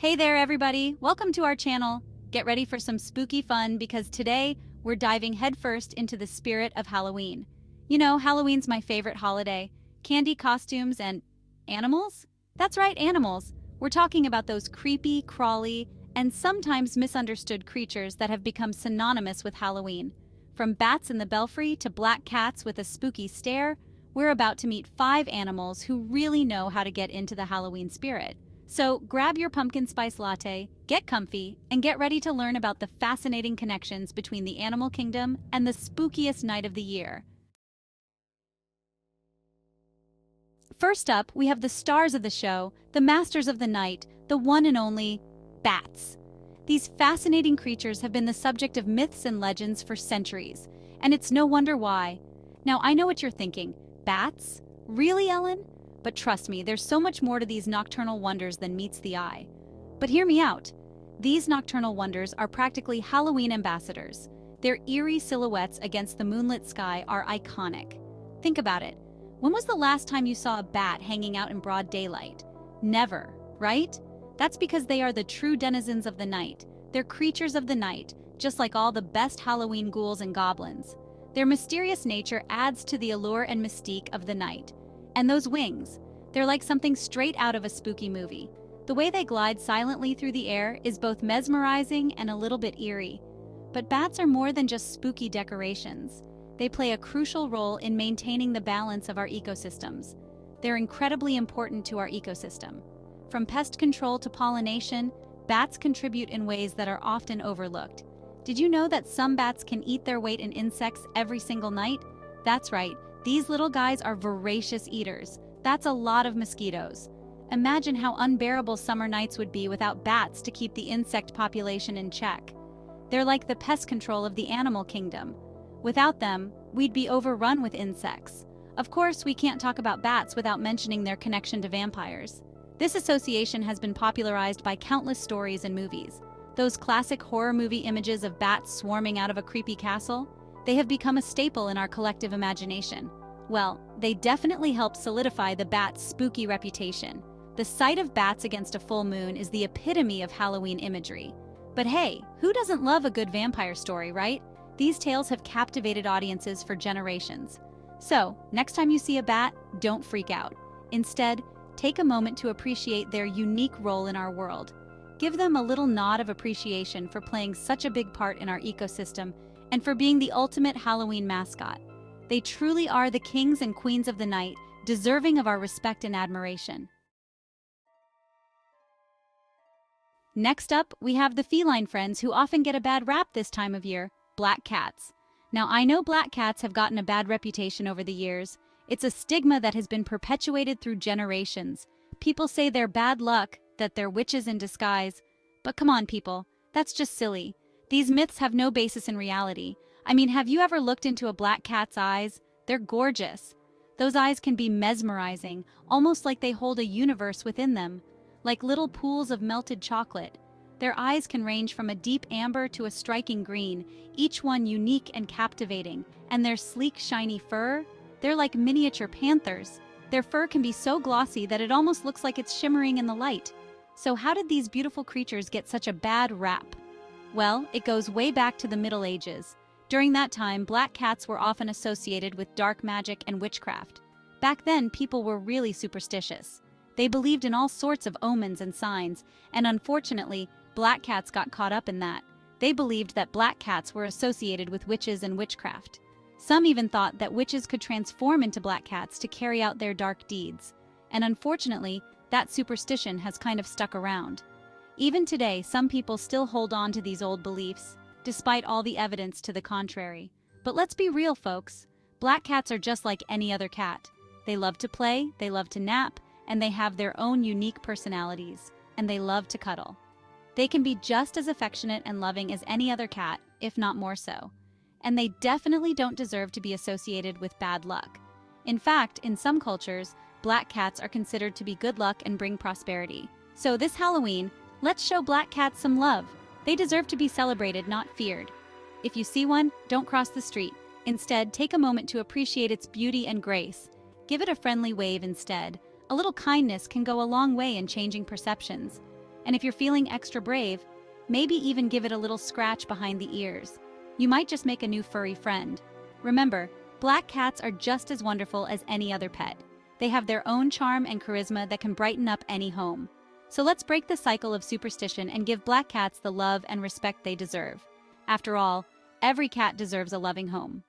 Hey there, everybody! Welcome to our channel. Get ready for some spooky fun because today we're diving headfirst into the spirit of Halloween. You know, Halloween's my favorite holiday. Candy, costumes, and animals? That's right, animals. We're talking about those creepy, crawly, and sometimes misunderstood creatures that have become synonymous with Halloween. From bats in the belfry to black cats with a spooky stare, we're about to meet 5 animals who really know how to get into the Halloween spirit. So grab your pumpkin spice latte, get comfy, and get ready to learn about the fascinating connections between the animal kingdom and the spookiest night of the year. First up, we have the stars of the show, the masters of the night, the one and only bats. These fascinating creatures have been the subject of myths and legends for centuries, and it's no wonder why. Now, I know what you're thinking. Bats? Really, Ellen? But trust me, there's so much more to these nocturnal wonders than meets the eye. But hear me out. These nocturnal wonders are practically Halloween ambassadors. Their eerie silhouettes against the moonlit sky are iconic. Think about it. When was the last time you saw a bat hanging out in broad daylight? Never, right? That's because they are the true denizens of the night. They're creatures of the night, just like all the best Halloween ghouls and goblins. Their mysterious nature adds to the allure and mystique of the night. And those wings, they're like something straight out of a spooky movie. The way they glide silently through the air is both mesmerizing and a little bit eerie. But bats are more than just spooky decorations. They play a crucial role in maintaining the balance of our ecosystems. They're incredibly important to our ecosystem. From pest control to pollination, bats contribute in ways that are often overlooked. Did you know that some bats can eat their weight in insects every single night? That's right. These little guys are voracious eaters. That's a lot of mosquitoes. Imagine how unbearable summer nights would be without bats to keep the insect population in check. They're like the pest control of the animal kingdom. Without them, we'd be overrun with insects. Of course, we can't talk about bats without mentioning their connection to vampires. This association has been popularized by countless stories and movies. Those classic horror movie images of bats swarming out of a creepy castle, they have become a staple in our collective imagination. Well, they definitely help solidify the bat's spooky reputation. The sight of bats against a full moon is the epitome of Halloween imagery. But hey, who doesn't love a good vampire story, right? These tales have captivated audiences for generations. So, next time you see a bat, don't freak out. Instead, take a moment to appreciate their unique role in our world. Give them a little nod of appreciation for playing such a big part in our ecosystem and for being the ultimate Halloween mascot. They truly are the kings and queens of the night, deserving of our respect and admiration. Next up, we have the feline friends who often get a bad rap this time of year, black cats. Now, I know black cats have gotten a bad reputation over the years. It's a stigma that has been perpetuated through generations. People say they're bad luck, that they're witches in disguise. But come on, people, that's just silly. These myths have no basis in reality. I mean, have you ever looked into a black cat's eyes? They're gorgeous. Those eyes can be mesmerizing, almost like they hold a universe within them, like little pools of melted chocolate. Their eyes can range from a deep amber to a striking green, each one unique and captivating. And their sleek, shiny fur? They're like miniature panthers. Their fur can be so glossy that it almost looks like it's shimmering in the light. So how did these beautiful creatures get such a bad rap? Well, it goes way back to the Middle Ages. During that time, black cats were often associated with dark magic and witchcraft. Back then, people were really superstitious. They believed in all sorts of omens and signs, and unfortunately, black cats got caught up in that. They believed that black cats were associated with witches and witchcraft. Some even thought that witches could transform into black cats to carry out their dark deeds. And unfortunately, that superstition has kind of stuck around. Even today, some people still hold on to these old beliefs, despite all the evidence to the contrary. But let's be real, folks. Black cats are just like any other cat. They love to play, they love to nap, and they have their own unique personalities, and they love to cuddle. They can be just as affectionate and loving as any other cat, if not more so. And they definitely don't deserve to be associated with bad luck. In fact, in some cultures, black cats are considered to be good luck and bring prosperity. So this Halloween, let's show black cats some love. They deserve to be celebrated, not feared. If you see one, don't cross the street. Instead, take a moment to appreciate its beauty and grace. Give it a friendly wave instead. A little kindness can go a long way in changing perceptions. And if you're feeling extra brave, maybe even give it a little scratch behind the ears. You might just make a new furry friend. Remember, black cats are just as wonderful as any other pet. They have their own charm and charisma that can brighten up any home. So let's break the cycle of superstition and give black cats the love and respect they deserve. After all, every cat deserves a loving home.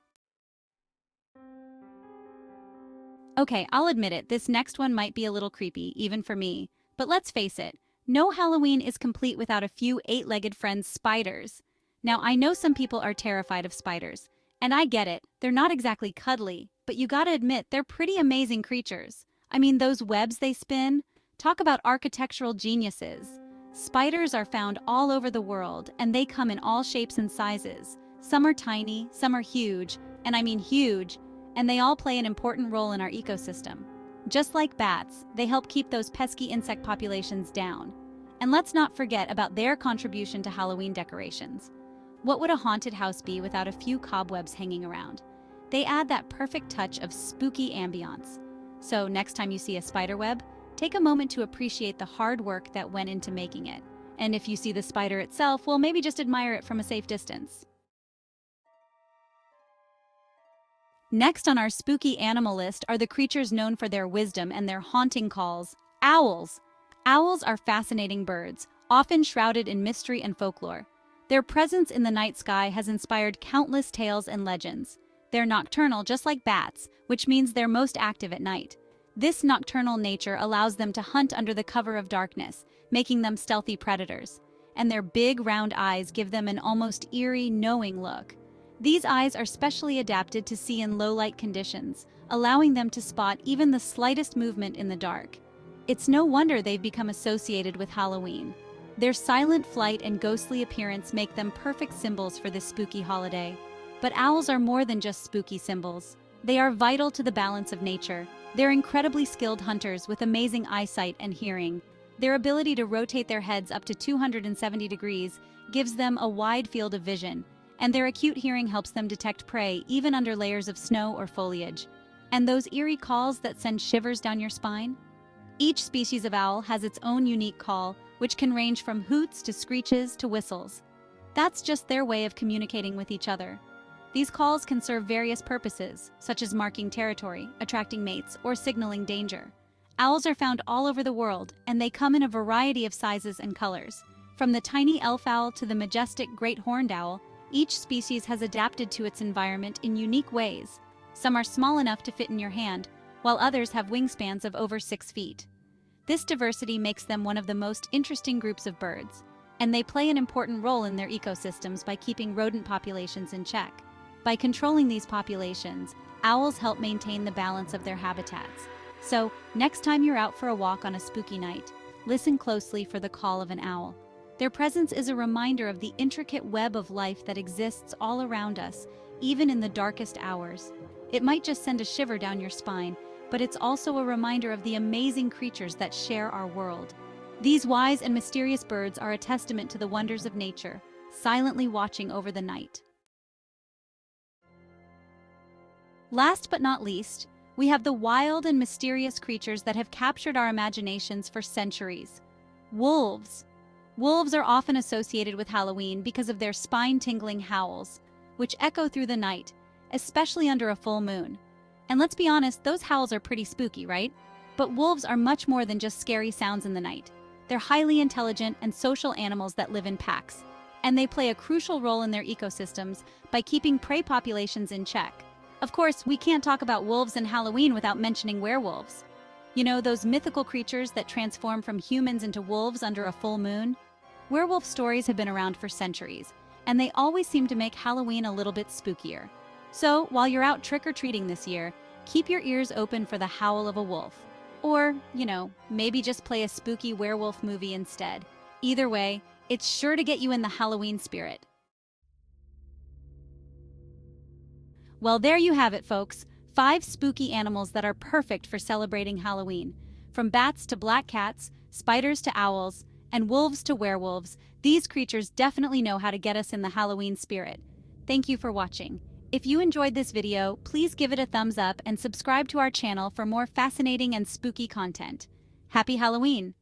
Okay, I'll admit it, this next one might be a little creepy, even for me. But let's face it, no Halloween is complete without a few eight-legged friends, spiders. Now, I know some people are terrified of spiders, and I get it, they're not exactly cuddly, but you gotta admit, they're pretty amazing creatures. I mean, those webs they spin, talk about architectural geniuses. Spiders are found all over the world, and they come in all shapes and sizes. Some are tiny, some are huge, and I mean huge, and they all play an important role in our ecosystem. Just like bats, they help keep those pesky insect populations down. And let's not forget about their contribution to Halloween decorations. What would a haunted house be without a few cobwebs hanging around? They add that perfect touch of spooky ambiance. So next time you see a spider web, take a moment to appreciate the hard work that went into making it. And if you see the spider itself, well, maybe just admire it from a safe distance. Next on our spooky animal list are the creatures known for their wisdom and their haunting calls, owls. Owls are fascinating birds, often shrouded in mystery and folklore. Their presence in the night sky has inspired countless tales and legends. They're nocturnal, just like bats, which means they're most active at night. This nocturnal nature allows them to hunt under the cover of darkness, making them stealthy predators. And their big, round eyes give them an almost eerie, knowing look. These eyes are specially adapted to see in low-light conditions, allowing them to spot even the slightest movement in the dark. It's no wonder they've become associated with Halloween. Their silent flight and ghostly appearance make them perfect symbols for this spooky holiday. But owls are more than just spooky symbols. They are vital to the balance of nature. They're incredibly skilled hunters with amazing eyesight and hearing. Their ability to rotate their heads up to 270 degrees gives them a wide field of vision, and their acute hearing helps them detect prey even under layers of snow or foliage. And those eerie calls that send shivers down your spine? Each species of owl has its own unique call, which can range from hoots to screeches to whistles. That's just their way of communicating with each other. These calls can serve various purposes, such as marking territory, attracting mates, or signaling danger. Owls are found all over the world, and they come in a variety of sizes and colors. From the tiny elf owl to the majestic great horned owl, each species has adapted to its environment in unique ways. Some are small enough to fit in your hand, while others have wingspans of over 6 feet. This diversity makes them one of the most interesting groups of birds, and they play an important role in their ecosystems by keeping rodent populations in check. By controlling these populations, owls help maintain the balance of their habitats. So, next time you're out for a walk on a spooky night, listen closely for the call of an owl. Their presence is a reminder of the intricate web of life that exists all around us, even in the darkest hours. It might just send a shiver down your spine, but it's also a reminder of the amazing creatures that share our world. These wise and mysterious birds are a testament to the wonders of nature, silently watching over the night. Last but not least, we have the wild and mysterious creatures that have captured our imaginations for centuries. Wolves. Wolves are often associated with Halloween because of their spine-tingling howls, which echo through the night, especially under a full moon. And let's be honest, those howls are pretty spooky, right? But wolves are much more than just scary sounds in the night. They're highly intelligent and social animals that live in packs, and they play a crucial role in their ecosystems by keeping prey populations in check. Of course, we can't talk about wolves and Halloween without mentioning werewolves. You know, those mythical creatures that transform from humans into wolves under a full moon? Werewolf stories have been around for centuries, and they always seem to make Halloween a little bit spookier. So, while you're out trick-or-treating this year, keep your ears open for the howl of a wolf. Or, maybe just play a spooky werewolf movie instead. Either way, it's sure to get you in the Halloween spirit. Well, there you have it, folks. 5 spooky animals that are perfect for celebrating Halloween. From bats to black cats, spiders to owls, and wolves to werewolves, these creatures definitely know how to get us in the Halloween spirit. Thank you for watching. If you enjoyed this video, please give it a thumbs up and subscribe to our channel for more fascinating and spooky content. Happy Halloween!